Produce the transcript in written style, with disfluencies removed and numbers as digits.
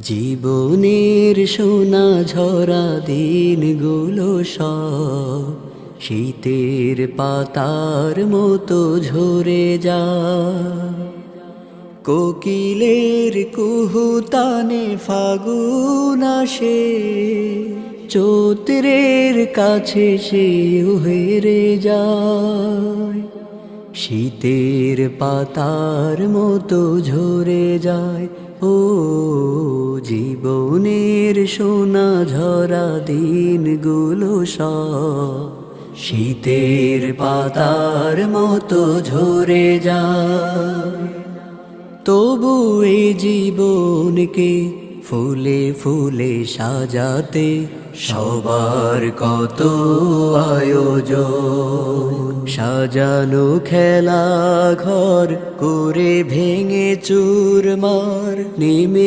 জীবনের সোনা ঝরা দিনগুলো সব শীতের পাতার মতো ঝরে যায়। কোকিলের কুহুতানে ফাগুন আসে, চৈত্রের কাছে সেও হেরে যায়। শীতের পাতার মতো ঝরে যায় ও জীবনের সোনা ঝরা দিনগুলো সব শীতের পাতার মতো ঝরে যায়। তবু এই জীবনকে ফুলে ফুলে সাজাতে সবার কত আয়োজন। সাজানো খেলা ঘর করে ভেঙে চুরমার নেমে